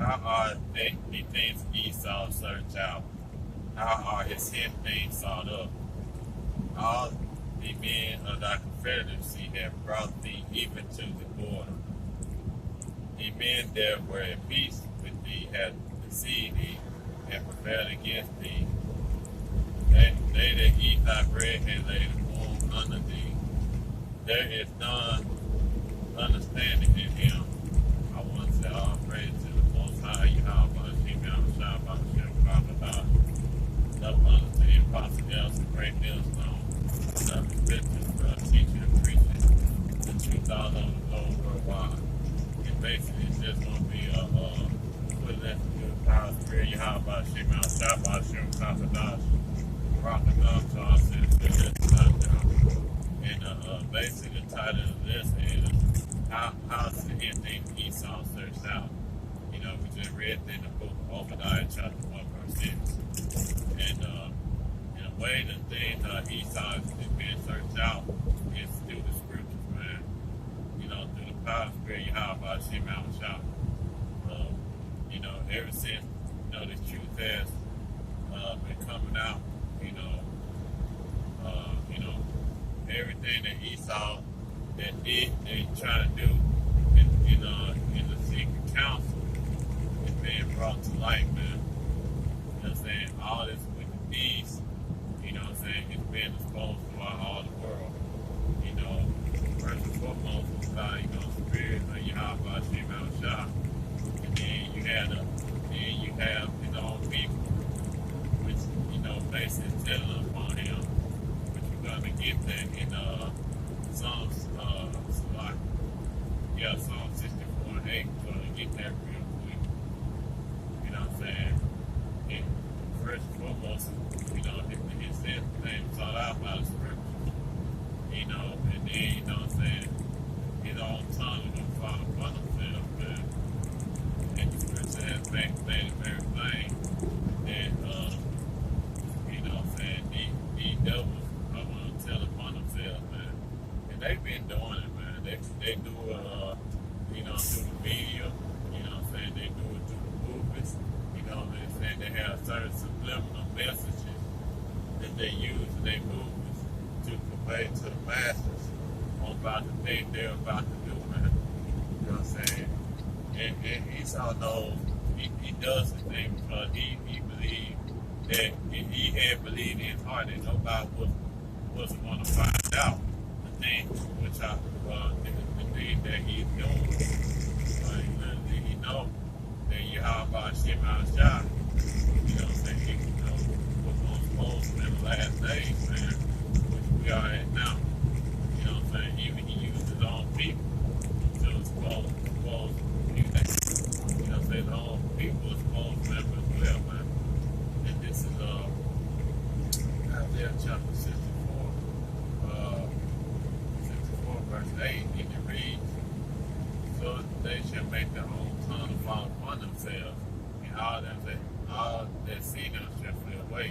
How are the things Esau searched out? How are his hidden things sought up? All the men of thy confederacy have brought thee even to the border. The men that were at peace with thee have deceived thee and prevailed against thee. They that eat thy bread have laid a wound under thee. There is none understanding in him. I want to say all praise to the Most High, Yahweh, Shemel, Shabbat, Shem, Kabbalah. No unto the apostle else, a great millstone. The scriptures, teaching and preaching the truth all over the whole worldwide. And basically, it's just going to be a quick lesson to the power of spirit, Yahweh, Shemel, Shabbat, Shem, Kabbalah. Rocking up to our citizens. And basically, the title of this is How's the Hidden Things Esau Searched Out? You know, we just read in the book of Obadiah, chapter 1, verse 6. And in a way, the thing Esau is being searched out is through the scriptures, man. You know, through the power of spirit, Yahweh, Shemel, Shah. You know, ever since, you know, this truth has been coming out, everything that Esau that they try to do in the secret council is being brought to light, man. You know what I'm saying? All this wicked deeds, you know what I'm saying, it's being exposed throughout all the world. You know, first and foremost, it's God, spirit of Yahweh, Shemel, Shah. And then you have his own people, which, basically telling upon him. To get that in Psalms, Psalm 64 and 8. We're going to get that real quick. You know what I'm saying? And first and foremost, his sin name sought out by the scriptures. And then, what I'm saying? His own tongue is going to fall upon himself, man. And the scripture has made it very plain that, what I'm saying? The devils tell upon themselves, man. And they've been doing it, man. They do it, through the media, you know what I'm saying? They do it through the movies, you know what I'm saying? They have certain subliminal messages that they use in their movies to convey to the masses about the thing they're about to do, man. You know what I'm saying? And Esau knows he does the thing because he believed that he had believed in his heart that nobody wasn't going to find out the things which the thing that he's doing. He know that Yahweh Shemel Shah, you know what I'm saying, was going to expose him in the last days, man, which we are at now. You know what I'm saying? Even he used his own people to expose people. You know what I'm saying? His own people expose them as well, man. And this is Isaiah chapter 6. 64 verse 8, and it reads, so they shall make their own tongue fall upon themselves, and all that see them shall flee away.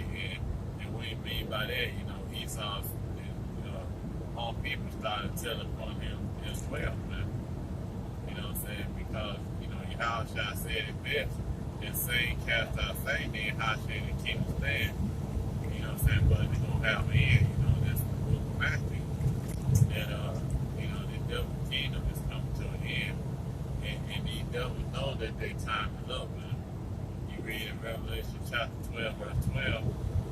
And what he mean by that, Esau's own people started telling upon him as well, man. You know what I'm saying? Because, Yahushua said it best, and saying cast out Satan, then how shall the kingdom stand? You know what I'm saying? But it's going to have an end, that's the book of Matthew. That, the devil's kingdom is coming to an end. And these devils know that their time is up, man. You read in Revelation chapter 12, verse 12,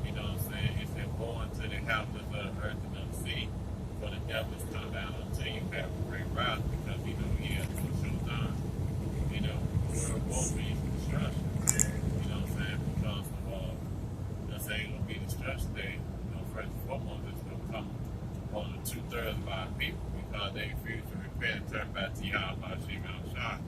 you know what I'm saying? It said, go into the houses of the earth and of the sea, for the devils come down until you have a great rise, because he has no show time. The world won't be destruction. You know what I'm saying? Because of, let's say it's going to be destruction day. First and foremost, it's going to come on the 2/3 of our people because they refuse to repent and turn back to Yahweh, Shemel, Shah,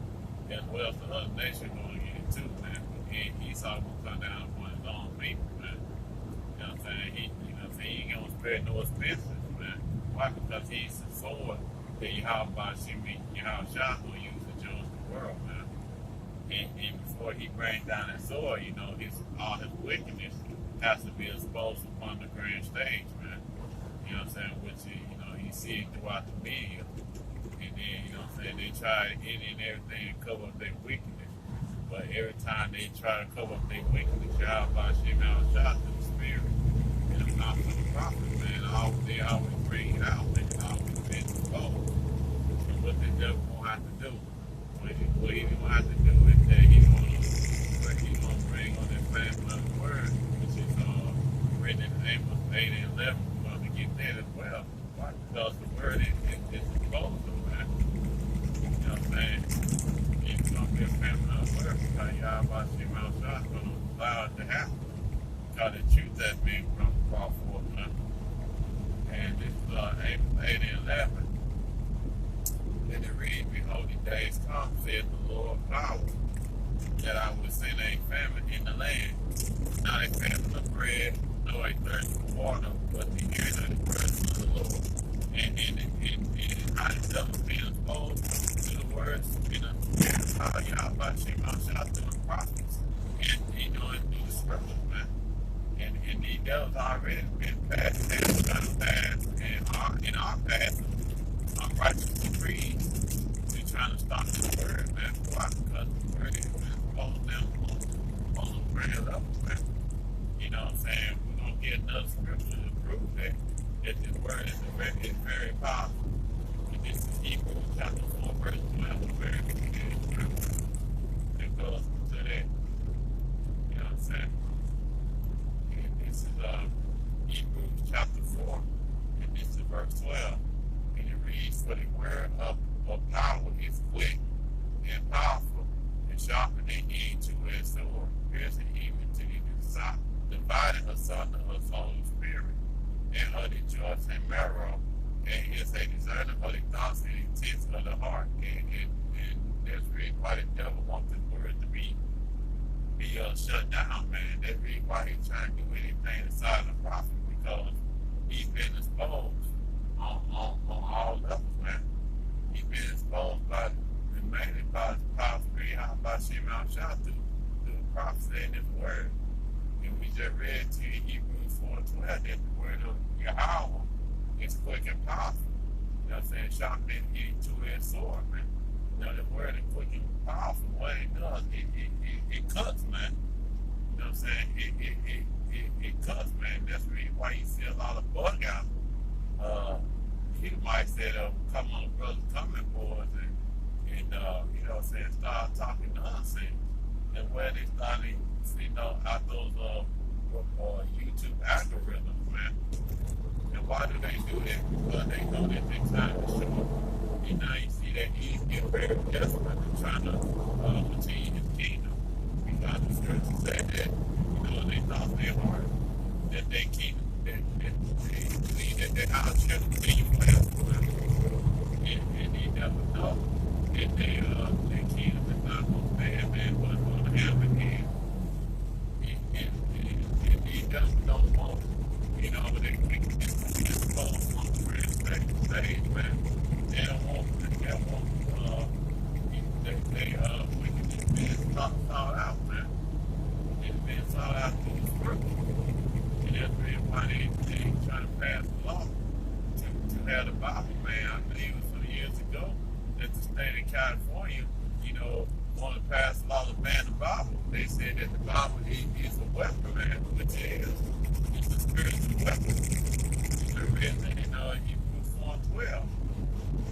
as well as the other nation going to get it too, man. And Esau going to come down upon his own people, man. You know what I'm saying? He ain't going to spare no expenses, man. Why? Because he's the sword that Yahweh, Shemel, Shah will use to judge the world, man. And before he brings down that sword, all his wickedness has to be exposed upon the grand stage, man. You know what I'm saying? Which, you see it throughout the media. And then, they try any and everything and cover up their wickedness. But every time they try to cover up their wickedness, Yahweh Shem out shot to the spirit. And the mouth of the prophet, man, they always bring it out, man. They always been exposed. So what the devil gonna have to do? What he gonna have to do is that he's gonna bring on that family of the word, which is written in Amos 8 and 11. We're gonna get that as well. Why? Because the word is exposed, man. You know what I'm saying? It's gonna be a family of the word because Yahweh Shem out shot is gonna allow it to happen. Because the truth that's being brought forth, man. And this is Amos 8 and 11. And it reads, behold, the days come, saith the Lord of power, that I will send a famine in the land, not a famine of bread, nor a thirst for water, but the hearing of the words of the Lord. And how the devil being exposed to the words in the spirit of how Yahweh Shem out to the prophets, and through the scriptures, man. And the devil's already been passed down, trying to pass, and in our past, righteous decrees, they're trying to stop the word, man. Why? Because the word is exposed down on the prayer level, man. You know what I'm saying? We're going to get another scripture to prove that this word is very powerful. And this is Hebrews chapter 4, verse 12, a very good scripture that goes to that. You know what I'm saying? And this is Hebrews chapter 4, and this is verse 12. And it reads, for the word of power is quick and powerful, and sharper than any two-edged sword, piercing even to the side, dividing asunder her soul and spirit, and her the joints and marrow, and is a discerner of the thoughts and intents of the heart. And that's really why the devil wants the word to be shut down, man. That's really why he's trying to do anything inside the prophet, because he's been exposed on all levels, man. He's been exposed mainly by the power spirit, how by Shem out shot through the prophecy and his word. And we just read to you Hebrews 4:12 that the word of Yahweh is quick and powerful. You know what I'm saying? Sharper than any two-edged sword, man. You know, the word is quick and powerful. What it does, it cuts, man. You know what I'm saying? It cuts, man. That's really why you see a lot of bug out. He might say, come on, brothers, coming boys, and you know what I'm saying, start talking nonsense. And where they started, out those YouTube algorithms, man. And why do they do that? Because they know that their time is short. And now you see that he's getting very desperate and trying to continue his kingdom. Because the scripture said that, they thought their heart, that they kingdom, that they believe that their house shall continue forever. And they never know that their kingdom is not going to stand, man, but it's going to happen again. And these devils don't want, they can expose on the real stage, man. They don't want, wickedness being sought out, man. It's being sought out through the scripture. And that's really why they trying to pass the law to have the Bible, man. I believe it was some years ago that the state of California, wanted to pass a law to ban the Bible. They said that the Bible is a weapon, man, which it's a spiritual weapon. It's written in Hebrews 4:12.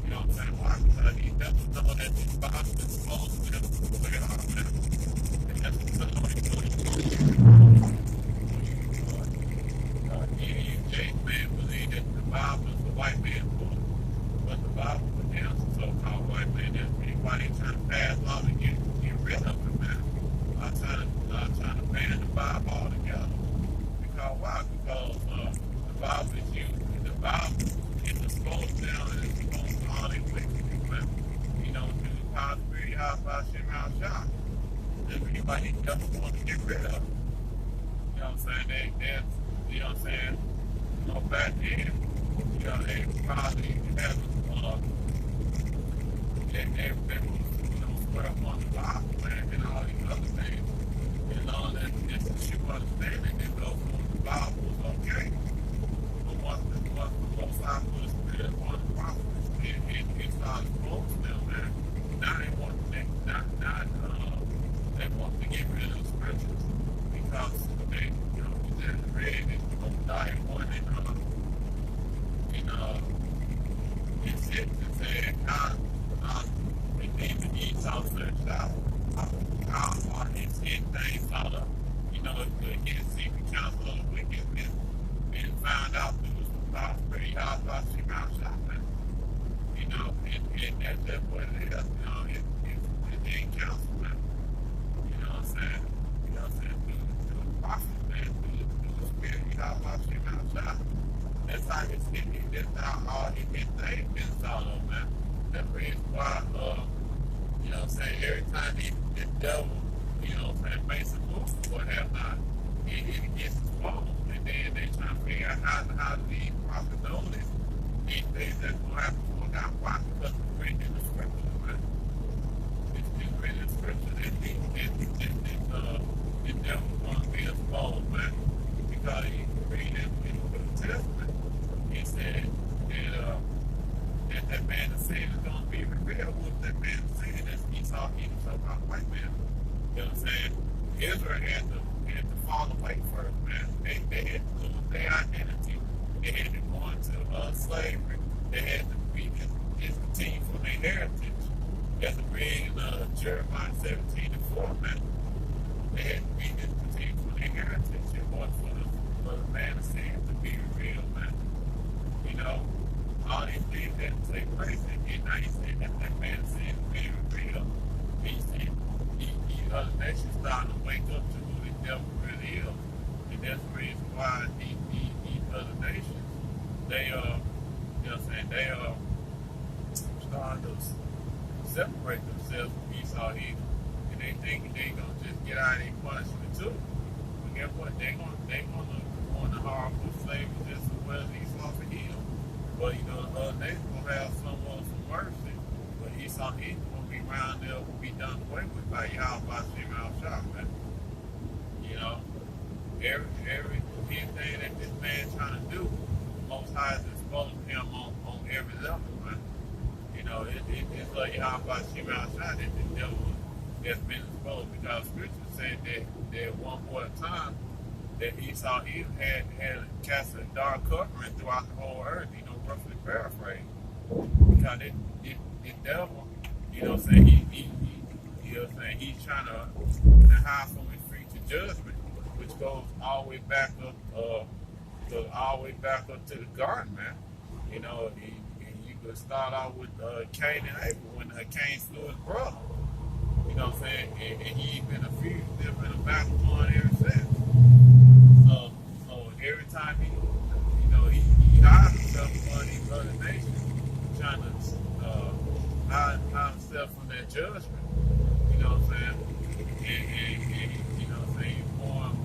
You know what I'm saying? Why? Because he doesn't know that the Bible is supposed to look at our man. And that's what James man believed that the Bible is the white man's book. But the Bible was down to so-called white man. That's really why they trying to pass law to get rid of it, man. I'm trying to ban the Bible altogether. Because why? Because the Bible is used. The Bible is exposed down and it's exposed to all their wickedness, man. Through the power of spirit, Yahweh Shem out shot. That's really why he doesn't want to get rid of it. You know what I'm saying? You know what I'm saying? Back then, they probably had they was square up on the Bible, man, and all these other things. And all that, it's you understanding that those the Bible was okay. But once the most I put the spirit on the prophets, it started close to them, man. Now they want they Egyptians said, and even Esau searched out all his hidden things, all the, his secret counsel of the wicked, and found out through the prosperity of Shimon Shaphan. And that's just what it is. It ain't counsel, man. You know what I'm saying? Through the prophet, man, through the spirit, Shimon Shaphan. That's how it's getting. That's how all his things been thought of, man. That's the reason why, every time the devil, makes a move or what have not, it gets exposed. And then they try to figure out how do these prophets know this? These things that's going to happen for God. Why? Because it's written in the scriptures, man. It's written in the scriptures. The devil's going to be exposed, man. Because you can read it in the New Testament. It said that man of sin is going to be revealed. What that man of sin is Esau, he was so-called white man. You know what I'm saying? Israel had to fall away first, man. They had to lose their identity. They had to go into slavery. They had to be discontinued from their heritage. As we read in Jeremiah 17:4, man. They had to be discontinued from their heritage in order for the man of sin to be revealed, man. All these things that take place, and now he's saying that man of sin is being revealed. He's saying these other nations starting to wake up to who the devil really is. And that's the reason why these other nations, they they starting to separate themselves from Esau evil. And they think they're gonna just get out of their punishment too. But guess what? They're gonna go into horrible slavery just as well as Esau for him. But the other nations gonna have some mercy. But Esau evil gonna be around there, will be done away with by Yahweh Shimon Shaphan. Everything that this man's trying to do, Most High is exposing him on every level, man. It's like Yahweh Shimon Shaphan that the devil has been exposed, because Scripture said that at one point in time that Esau had cast a dark covering throughout the whole earth, roughly paraphrase. Because the devil, he's trying to hide from his future judgment, which goes all the way back up to the garden, man. You could start out with Cain and Abel when Cain slew his brother. And he's been a fugitive in a Babylon ever since. So every time he hides himself from these other nations, trying to hide himself from their judgment. You know what I'm saying? And he formed,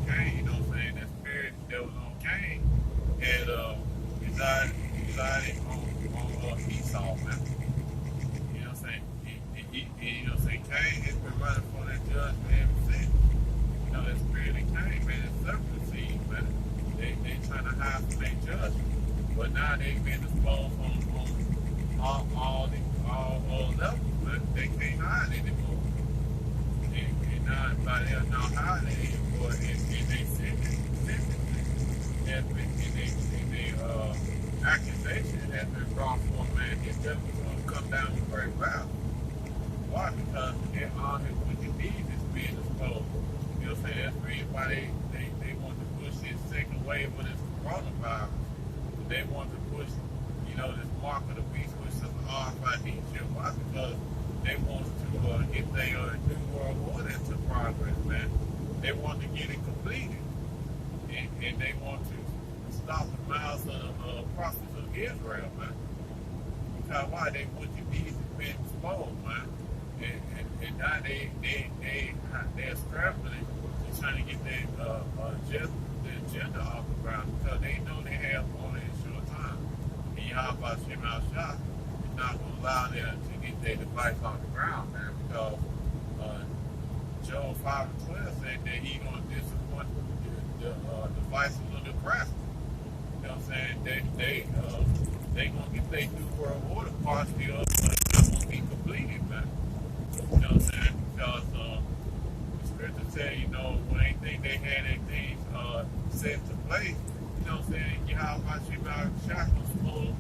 Cain. That spirit that was on Cain had resided on Esau, man. Cain has been running from that judgment ever since. That spirit of Cain, man, is serpent seed, man. They trying to hide from their judgment. But now they've been exposed on all levels, man. They can't hide anymore. And now by them not hiding anymore, and they sentence has been, and they accusation has been brought forth, man. His devil's going to come down with great wrath. Why? Because all his wicked deeds is being exposed. That's the reason why they want to push this second wave of this coronavirus. They want to push, this mark of the beast, which is the RFID chip. Why? Because they want to get their new world order into progress, man. They want to get it completed. And they want to stop the mouths of the prophets of Israel, man. Because why? They wicked deeds have been exposed, man. And now they're scrambling to trying to get their agenda off the ground, because they know they have only a short time. And Yahweh Shimon Shaphan is not going to allow them to get their device off the ground, man, because Job 5:12 said that he's going to disappoint the devices of the crafty. You know what I'm saying? They going to get their new world order partially up, but it's not going to be completed, man. You know what I'm saying? Because the scripture said, when they think they had their things set to place, you know what I'm saying? Yahweh Shimon Shaphan was supposed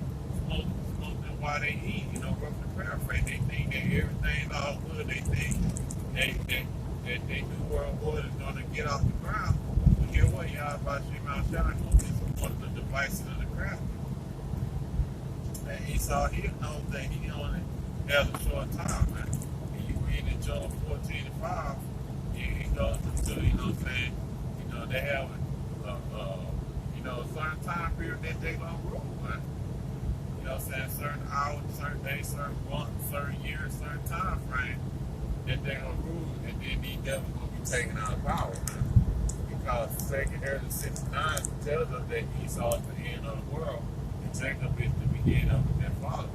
why they eat, roughly paraphrase. They think that everything's all good. They think that they new world order is going to get off the ground. But hear what y'all about Shimon Shah going to be one of the devices of the craft. And Esau, he knows that he only has a short time, man. And you read in Job 14:5, he goes into, what I'm saying, they have a certain time period that they gonna rule, man. You know what I'm saying? Certain hours, certain days, certain months, certain years, certain time frame that they're gonna rule, and then these devils gonna be taken out of power, man. Because 2 Ezra 6:9 tells us that Esau is the end of the world, and Jacob is the beginning of their father.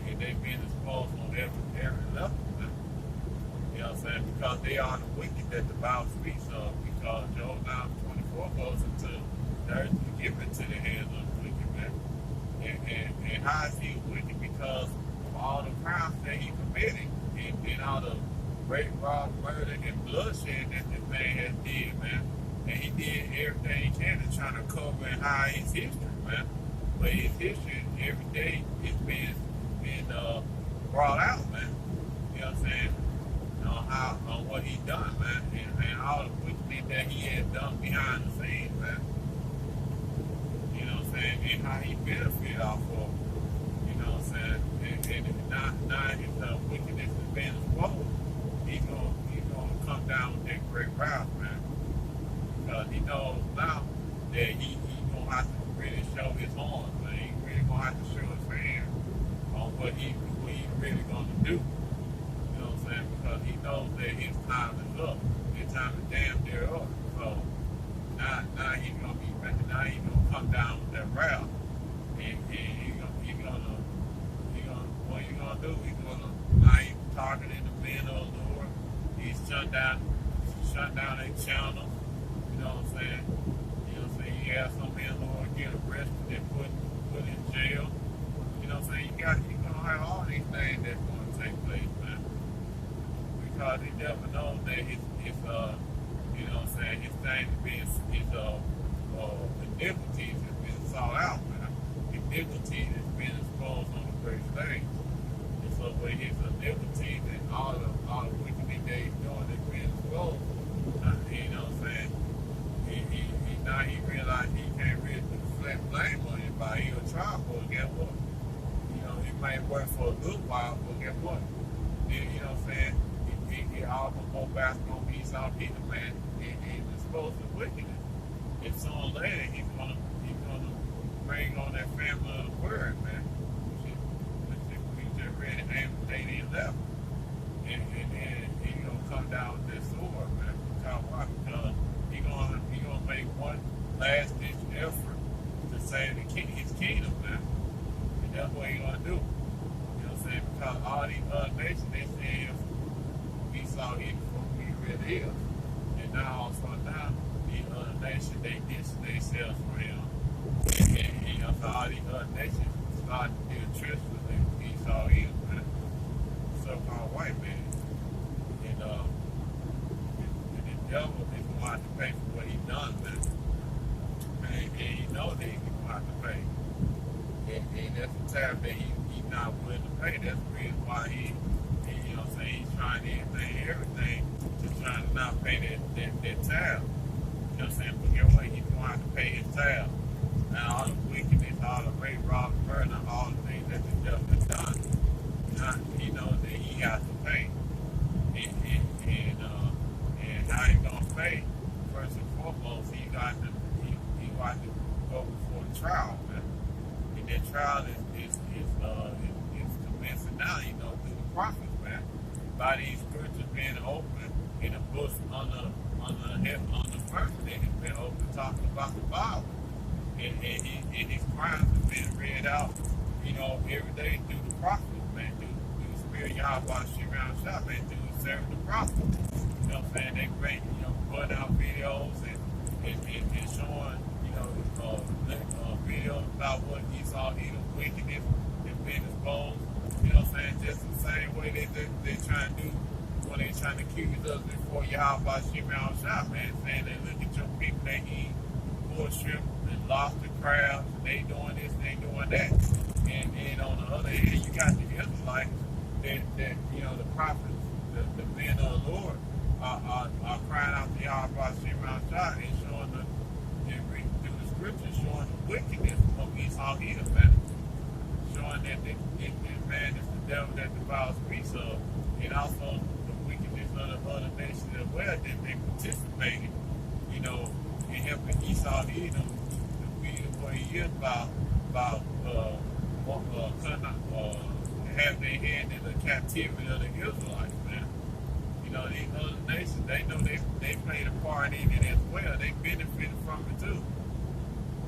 And they've been exposed on every level, man. You know what I'm saying? Because they are the wicked that the Bible speaks of. Because Job 9:24 goes into the earth to give it to the hands of the wicked, man. And how is he wicked? Because of all the crimes that he committed, and all the rape, rob, murder, and bloodshed that this man has did, man. And he did everything he can to try to cover and hide his history, man. But his history, every day, is being brought out, man. You know what I'm saying? On what he done, man, and all the wickedness that he had done behind the scenes, man. You know what I'm saying? And how he benefited off of, you know what I'm saying? And now his wickedness is being exposed. He's gonna come down with that great wrath, man. Because he knows now that he's gonna have to really show his horns, man. He really gonna have to show his hand on what he's really gonna do. Because he knows that his time is up. His time is damn near up. So now he's gonna come down with that wrath. And what he's gonna do, now he's targeting the men of the Lord. He's shut down their channels. You know what I'm saying? He has some men of the Lord get arrested and put in jail. You know what I'm saying? You're gonna have all these things that's gonna take place, man. Because he never knows that his iniquities has been sought out, man. Iniquities has been exposed on the great stage. And so with his iniquities and all the wickedness that he's doing has been exposed. You know what I'm saying? Now he realized he can't really blame on anybody. He'll try, but guess what? He might work for a good while, but guess what? You know what I'm saying? He almost go back on Esau, he's a man, he's exposed to wickedness. And sooner or later, he's gonna bring on that family of the word, man. We just read it name the day they left. And he's gonna come down with that sword, man. Because why? Because he's gonna make one last ditch effort to save his kingdom, man. And that's what he's gonna do. You know what I'm saying? Because all these other nations, they say Esau is who he really is. And now also now these other nations, they distance themselves from him. And so all these other nations start to do treacherous with Esau is, man. So-called white man. And the devil is going to have to pay for what he done, man. And he knows that he's going to have to pay. And that's the time that he's not willing to pay. That's the reason why he's trying everything to try to not pay that tab. You know what I'm saying? But get what? He's going to have to pay his tab. Now, all the wickedness, all the rape, rob, murder, all the things that the devil has done, he knows that he has to pay. And how he's going to pay? First and foremost, he got to go before the trial, man. And that trial is commencing now, through the prophets, man. By these scriptures being open in the books on the first thing it's been open talking about the Bible. And his crimes have been read out, every day through the prophets, man, through the spirit Yahweh Shimon Shah, man, through serving the prophets. You know what I'm saying? They bring, putting out videos and showing, videos about what Esau did of wickedness and being exposed. You know what I'm saying? Just the same way they're trying to do when they're trying to accuse us before Yahweh Shimon Shah, man, saying that look at your people, they eat shrimp and lobster crabs, and they doing this, and they doing that. And on the other hand, you got the Israelites that you know, the prophets, the men of the Lord are crying out to Yahweh Shemel Shah and showing through the scriptures, showing the wickedness of Esau here, man. Showing that this man is the devil that devours Esau, and also the wickedness of the other nations as well, that they participated, you know, in helping Esau to eat them to be what he is by have their hand in the captivity of the Israelites, man. You know, these other nations, they know they played a part in it as well. They benefited from it too.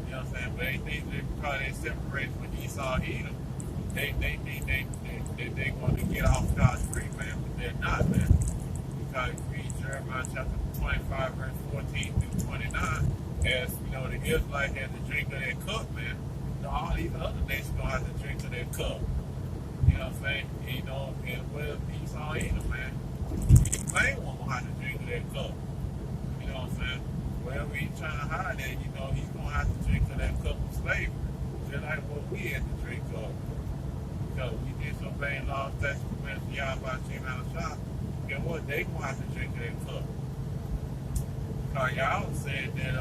You know what I'm saying? But they think that because they separated from Esau Edom, they think they want to get off God's free, man, but they're not, man. Because you read Jeremiah chapter 25, verse 14 through 29, as you know, the Israelites had to drink of their cup, man. You know, all these other nations gonna have to drink of their cup. You know what I'm saying? You know, and with Esau Edom, man, the main one gonna have to drink of their cup. You know what I'm saying? Wherever he's trying to hide that, you know, he's gonna have to drink of that cup of slavery. Just like what we had to drink of. Because we disobeyed laws, statutes, commandments, Yahweh, Shemel Shah. Guess what? They gonna have to drink of that cup. Because y'all said that,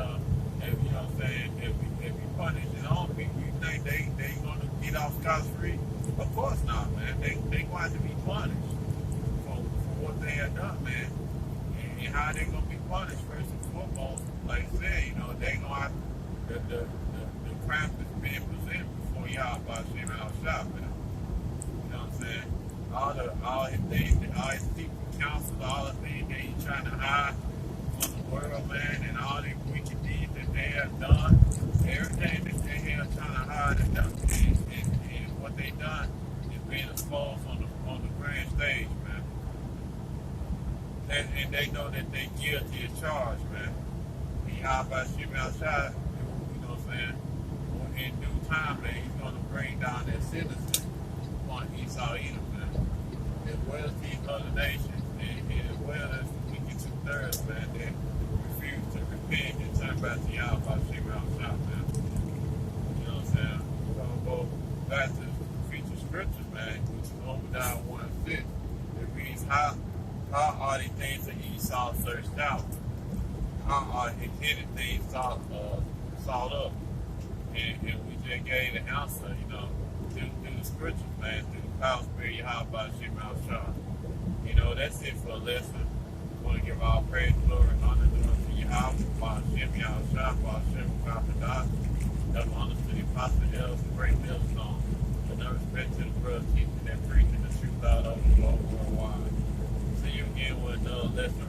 if, you know what I'm saying, if we punish his own people, you think they gonna get off scot-free? Of course not, man. They gonna have to be punished for what they have done, man. And how they gonna be punished, first and foremost, like I said, you know, they gonna have the crime that's being presented before y'all by Shemel Shah, man. You know what I'm saying? All his things, all his people counsel, all the things that he's trying to hide from the world, man, and all the wicked deeds that they have done, everything that they have trying to hide and done, and what they done is being exposed on the grand stage, man. And they know that they guilty as charged, man. And Yahweh Shemel Shah, you know what I'm saying? In due time, man, he's gonna bring down that sentence on Esau Edom, man, as well as these other nations, and as well as the wicked two-thirds, man, that refuse to repent and turn back to Yahweh Shemel Shah, man. You know what I'm saying? We're gonna go back to the feature scriptures, man, which is Obadiah 1:6. It reads, how are the things that Esau searched out? How are his hidden things sought up? And we just gave the answer, you know, through the scriptures, man, through the power spirit, Yahweh Shemel Shah. You know, that's it for a lesson. We want to give all praise, glory, and honor to Yahweh, Shemel Shah, Shemel Shah, double honor to the apostle, elders, and great millstone. With no respect to the brothers teaching and preaching the truth out of the worldwide. See you again with another lesson.